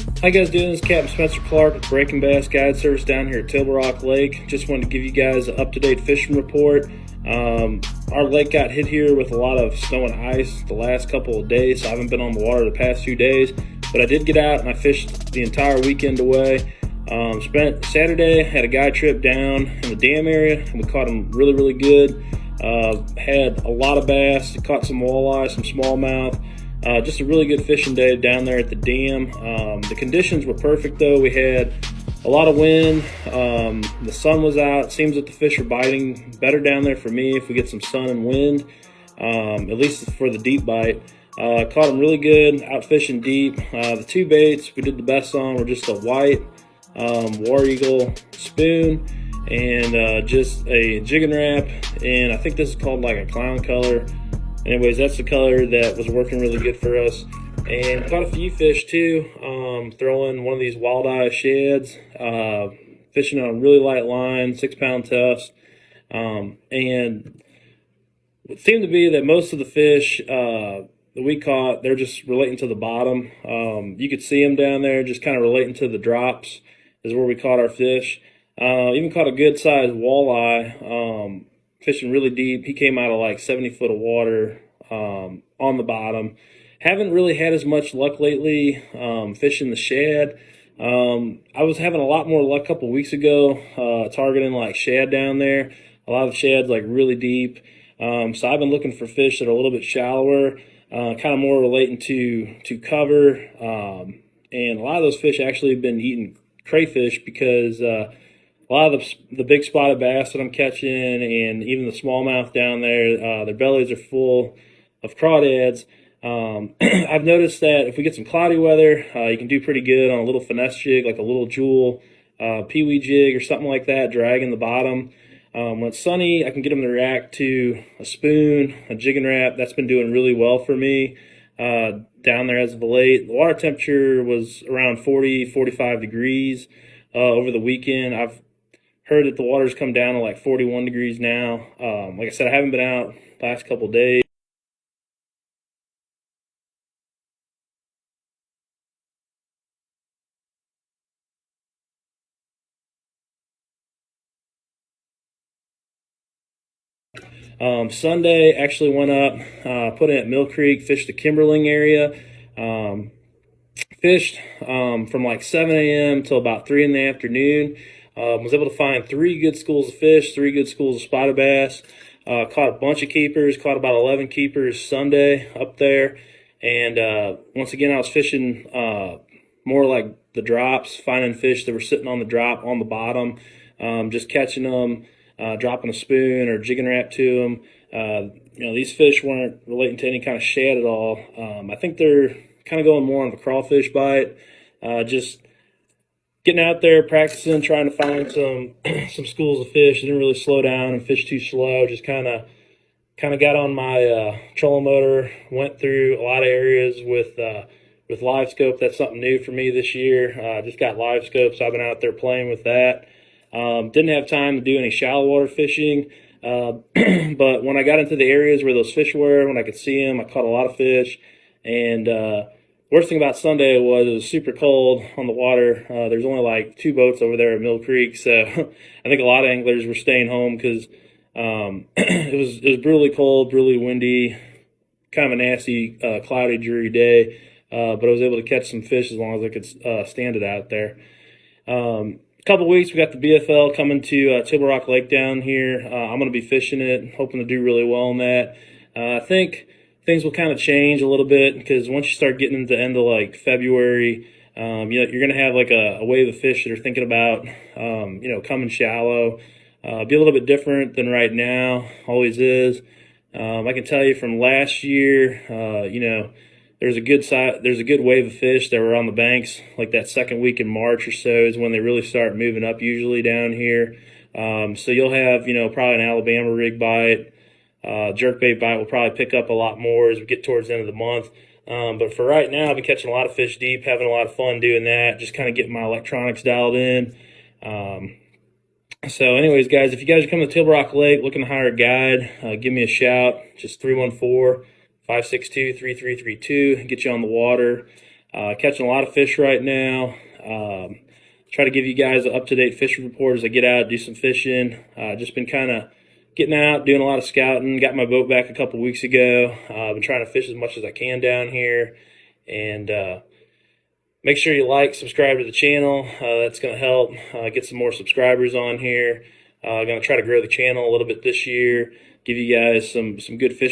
How you guys doing? This is Captain Spencer Clark with Breaking Bass Guide Service down here at Table Rock Lake. Just wanted to give you guys an up-to-date fishing report. Our lake got hit here with a lot of snow and ice the last couple of days, so I haven't been on the water the past few days. But I did get out and I fished the entire weekend away. Spent Saturday, had a guide trip down in the dam area, and we caught them really, really good. Had a lot of bass, caught some walleye, some smallmouth. Just a really good fishing day down there at the dam. The conditions were perfect though. We had a lot of wind. The sun was out. It seems that the fish are biting better down there for me if we get some sun and wind, at least for the deep bite. Caught them really good, out fishing deep. The two baits we did the best on were just a white War Eagle spoon and just a Jig and Wrap, and I think this is called like a clown color. Anyways, that's the color that was working really good for us. And caught a few fish too, throwing one of these walleye shads, fishing on a really light line, 6-pound tufts. And it seemed to be that most of the fish that we caught, they're just relating to the bottom. You could see them down there, just kind of relating to the drops is where we caught our fish. Even caught a good sized walleye, fishing really deep. He came out of like 70 foot of water on the bottom. Haven't really had as much luck lately fishing the shad. I was having a lot more luck a couple weeks ago targeting like shad down there. A lot of the shad's like really deep. So I've been looking for fish that are a little bit shallower, kind of more relating to cover. And a lot of those fish actually have been eating crayfish because a lot of the big spotted bass that I'm catching and even the smallmouth down there, their bellies are full of crawdads. I've noticed that if we get some cloudy weather, you can do pretty good on a little finesse jig, like a little jewel, peewee jig or something like that, dragging the bottom. When it's sunny, I can get them to react to a spoon, a Jig and Wrap. That's been doing really well for me down there as of late. The water temperature was around 40, 45 degrees over the weekend. I've heard that the water's come down to like 41 degrees now. Like I said, I haven't been out the last couple of days. Sunday actually went up, put in at Mill Creek, fished the Kimberling area. Fished from like 7 a.m. till about 3 in the afternoon. Was able to find 3 good schools of fish, 3 good schools of spotted bass. Caught a bunch of keepers, caught about 11 keepers Sunday up there. And once again, I was fishing more like the drops, finding fish that were sitting on the drop on the bottom, just catching them, dropping a spoon or Jig and Wrap to them. These fish weren't relating to any kind of shad at all. I think they're kind of going more on the crawfish bite, just getting out there, practicing, trying to find some schools of fish. Didn't really slow down and fish too slow. Just kind of got on my trolling motor, went through a lot of areas with live scope. That's something new for me this year. Just got live scope, so I've been out there playing with that. Didn't have time to do any shallow water fishing, but when I got into the areas where those fish were, when I could see them, I caught a lot of fish. And worst thing about Sunday was it was super cold on the water. There's only like 2 boats over there at Mill Creek, so I think a lot of anglers were staying home because it was brutally cold, brutally windy, kind of a nasty, cloudy, dreary day. But I was able to catch some fish as long as I could stand it out there. A couple weeks, we got the BFL coming to Table Rock Lake down here. I'm going to be fishing it, hoping to do really well on that. I think things will kind of change a little bit because once you start getting into the end of like February, you're going to have like a wave of fish that are thinking about, coming shallow. Be a little bit different than right now, always is. I can tell you from last year, there's a good wave of fish that were on the banks. Like that second week in March or so is when they really start moving up usually down here. So you'll have, probably an Alabama rig bite. Jerkbait bite will probably pick up a lot more as we get towards the end of the month. But for right now, I've been catching a lot of fish deep, having a lot of fun doing that, just kind of getting my electronics dialed in. So anyways, guys, if you guys are coming to Table Rock Lake looking to hire a guide, give me a shout. Just 314-562-3332. Get you on the water. Catching a lot of fish right now. Try to give you guys an up-to-date fishing report as I get out, do some fishing. Just been kind of getting out, doing a lot of scouting. Got my boat back a couple weeks ago. Been trying to fish as much as I can down here. And make sure you like, subscribe to the channel. That's going to help get some more subscribers on here. I'm going to try to grow the channel a little bit this year, give you guys some good fish